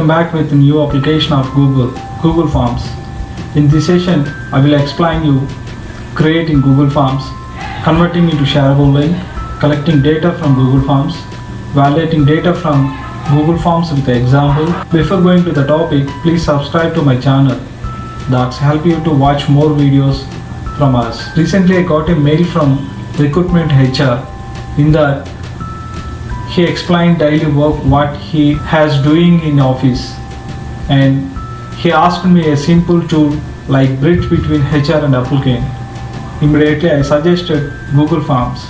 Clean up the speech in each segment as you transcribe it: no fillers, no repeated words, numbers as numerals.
Welcome back with a new application of Google Forms. In this session, I will explain you creating Google Forms, converting into shareable link, collecting data from Google Forms, validating data from Google Forms with an example. Before going to the topic, please subscribe to my channel. That's help you to watch more videos from us. Recently, I got a mail from Recruitment HR. In that, he explained daily work what he has doing in office, and he asked me a simple tool like bridge between HR and applicant. Immediately I suggested Google Forms.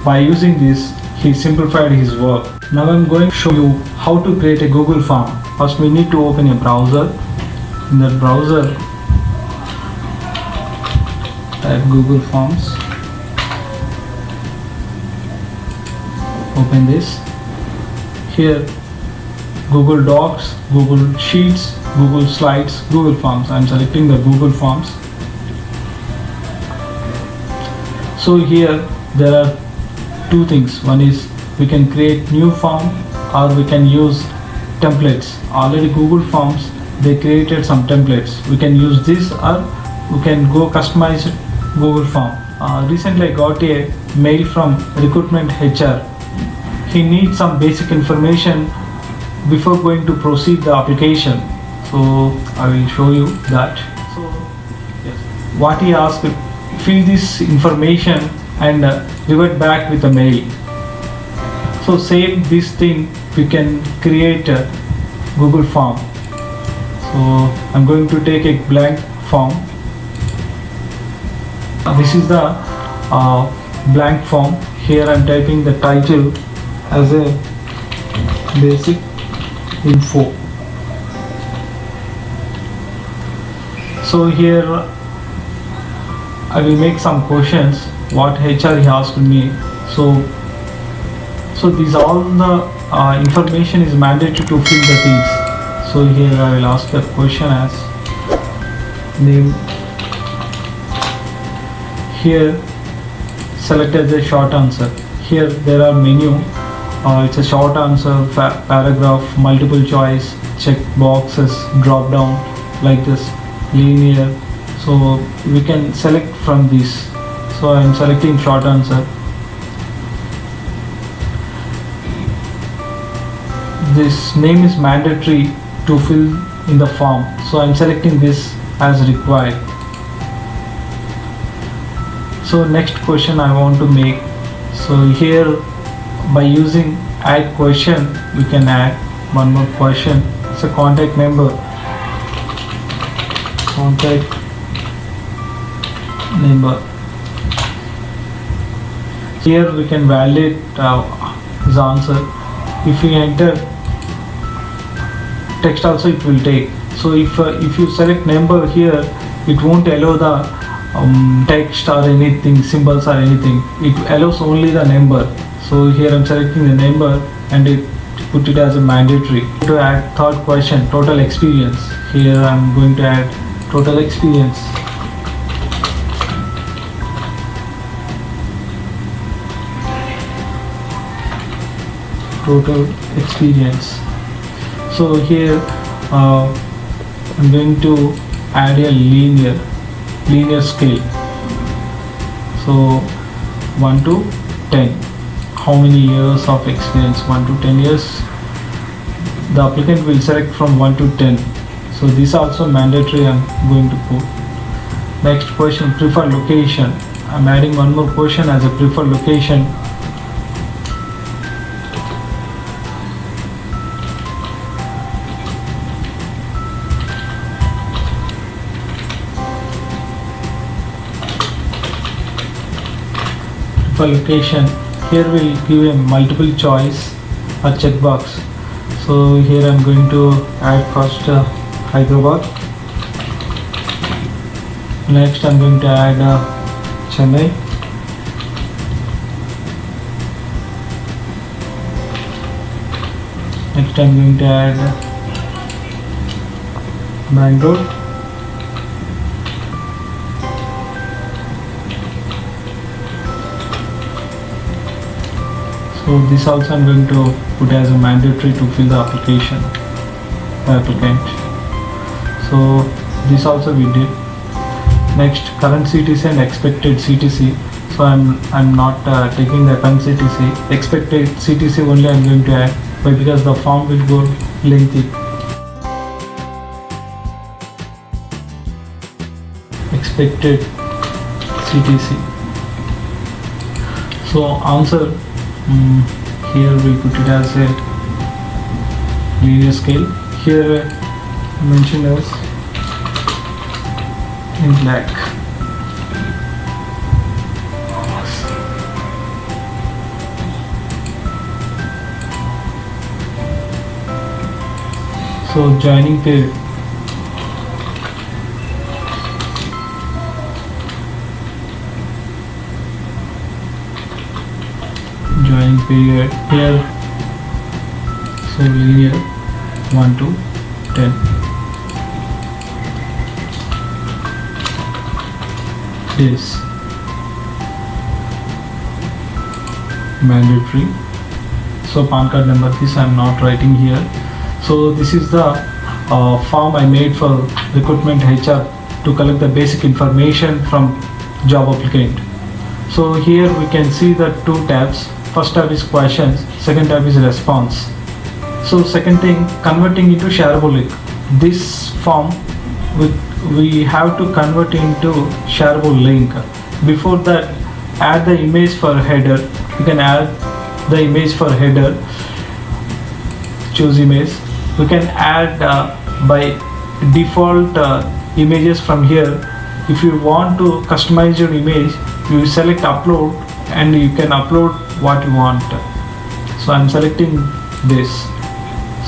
By using this, he simplified his work. Now I'm going to show you how to create a Google Form. First we need to open a browser. In that browser, type Google Forms. Open this. Here Google Docs, Google Sheets, Google Slides, Google Forms. I am selecting the Google Forms. So here there are two things. One is we can create new form or we can use templates. Already Google Forms, they created some templates. We can use this or we can go customize Google Form. Recently I got a mail from Recruitment HR. He needs some basic information before going to proceed the application. So I will show you that. So yes, what he asked, fill this information and revert back with a mail. So same this thing we can create a Google Form. So I'm going to take a blank form. This is the blank form. Here I'm typing the title as a basic info. So here I will make some questions what HR he asked me. So these all the information is mandatory to fill the things. So here I will ask the question as name. Here select as a short answer. Here there are menu. It's a short answer, paragraph, multiple choice, check boxes, drop down like this, linear. So we can select from this. So I am selecting short answer. This name is mandatory to fill in the form. So I am selecting this as required. So next question I want to make. So here by using add question, we can add one more question. It's a contact number. Contact number. Here we can validate his answer. If we enter text also it will take. So if you select number here, it won't allow the text or anything, symbols or anything. It allows only the number. So here I'm selecting the number and it put it as a mandatory. To add third question, total experience. Here I'm going to add total experience. Total experience. So here I'm going to add a linear scale. So 1 to 10. How many years of experience? 1 to 10 years. The applicant will select from 1 to 10. So this also mandatory I'm going to put. Next question, preferred location. I'm adding one more question as a preferred location. Preferred location. Here we'll give a multiple choice or checkbox. So here I'm going to add first Hyderabad. Next I'm going to add Chennai. Next I'm going to add Bangalore. So this also I'm going to put as a mandatory to fill the application applicant. So this also we did. Next, current CTC and expected CTC. So I'm not taking the current CTC. Expected CTC only I'm going to add. Why? Because the form will go lengthy. Expected CTC. So answer, here we put it as a linear scale. Here mentioned as in black. So joining period. Joining period here. So linear 1 to 10. Days. Mandatory. So PAN card number, this I am not writing here. So this is the form I made for recruitment HR to collect the basic information from job applicant. So here we can see the two tabs. First tab is questions, second tab is response. So second thing, converting into shareable link. This form we have to convert into shareable link. Before that, add the image for header. You can add the image for header. Choose image. We can add by default images from here. If you want to customize your image, you select upload and you can upload what you want. So I'm selecting this.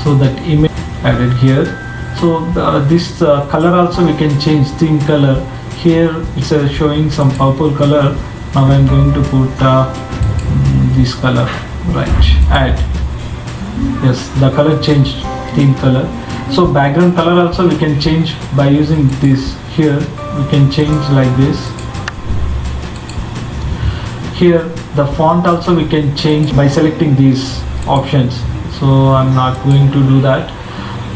So that image added here. So this color also we can change, theme color. Here it's showing some purple color. Now I'm going to put this color, right? Add. Yes, the color changed, theme color. So background color also we can change by using this. Here we can change like this. Here the font also we can change by selecting these options. So I'm not going to do that.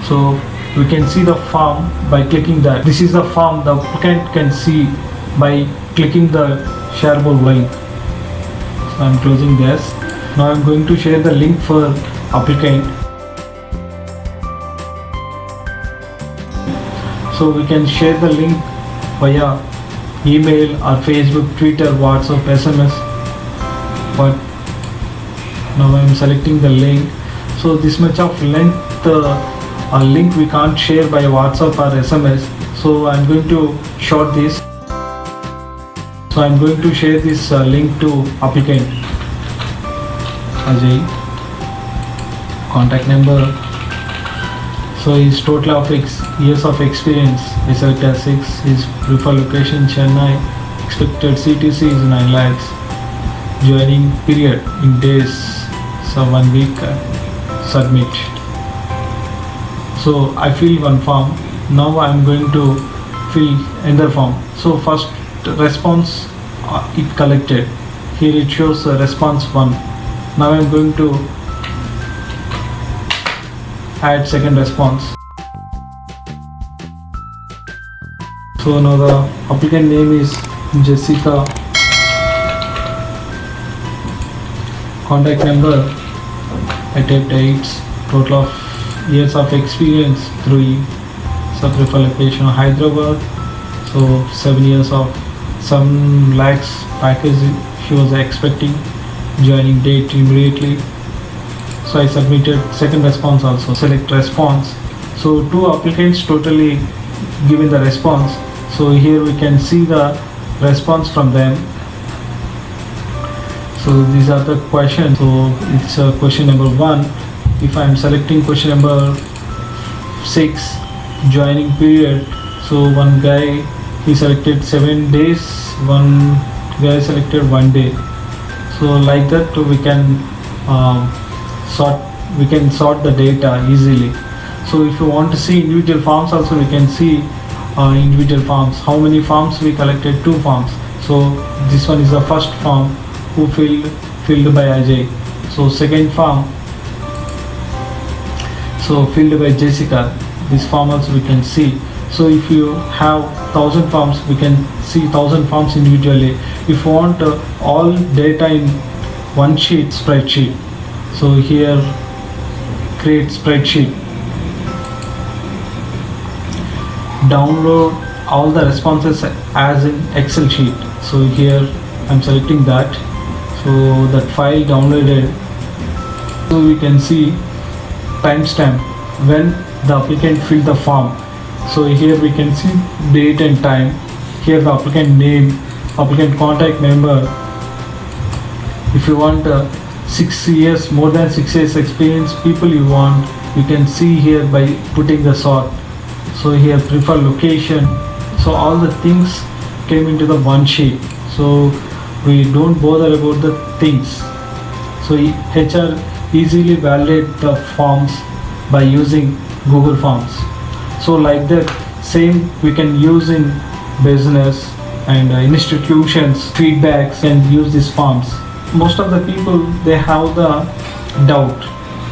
So we can see the form by clicking that. This is the form the applicant can see by clicking the shareable link. So I'm closing this. Now I'm going to share the link for applicant. So we can share the link via email or Facebook, Twitter, WhatsApp, SMS. But now I'm selecting the link. So this much of length link we can't share by WhatsApp or SMS. So I'm going to short this. So I'm going to share this link to applicant. Ajay. Contact number. So his total of years of experience, I select as 6. His preferred location Chennai. Expected CTC is 9 lakhs. Joining period in days. So 1 week. Submit. So I fill one form. Now I'm going to fill another form. So first response it collected. Here it shows response 1. Now I'm going to add second response. So now the applicant name is Jessica. Contact number I typed 8. Total of years of experience 3. Preferred location Hyderabad. So 7 years of 7 lakhs package she was expecting. Joining date immediately. So I submitted second response also. Select response. So 2 applicants totally given the response. So here we can see the response from them. So these are the questions. So it's question number 1. If I am selecting question number 6, joining period. So one guy he selected 7 days. One guy selected 1 day. So like that we can sort the data easily. So if you want to see individual forms also, we can see individual forms. How many forms we collected? 2 forms. So this one is the first form who filled by Ajay. So second form, so filled by Jessica. This form also we can see. So if you have 1,000 forms, we can see 1,000 forms individually. If you want all data in one sheet, spreadsheet, so here create spreadsheet. Download all the responses as in Excel sheet. So here I'm selecting that. So that file downloaded. So we can see timestamp when the applicant filled the form. So here we can see date and time. Here the applicant name, applicant contact number. If you want 6 years, more than 6 years experience people you want, you can see here by putting the sort. So here prefer location. So all the things came into the one sheet. So we don't bother about the things. So HR easily validate the forms by using Google Forms. So like that same we can use in business and institutions, feedbacks, and use these forms. Most of the people, they have the doubt.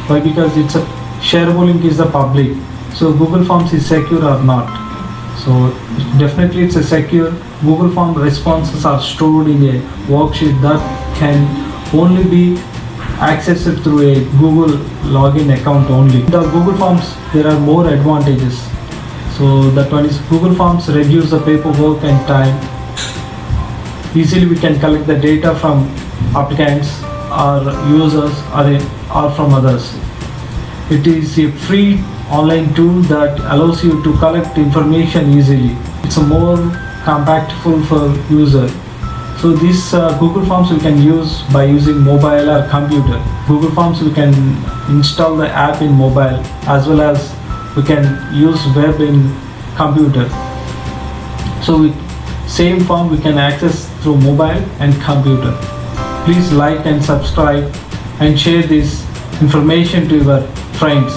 Why? Because it's a shareable link is the public. So Google Forms is secure or not? So definitely it's a secure. Google Form responses are stored in a worksheet that can only be accessed through a Google login account only. The Google Forms, there are more advantages. So that one is Google Forms reduce the paperwork and time. Easily we can collect the data from applicants or users or from others. It is a free online tool that allows you to collect information easily. It's a more compactful for user. So this Google Forms we can use by using mobile or computer. Google Forms we can install the app in mobile as well as we can use web in computer. So same form we can access through mobile and computer. Please like and subscribe and share this information to your friends.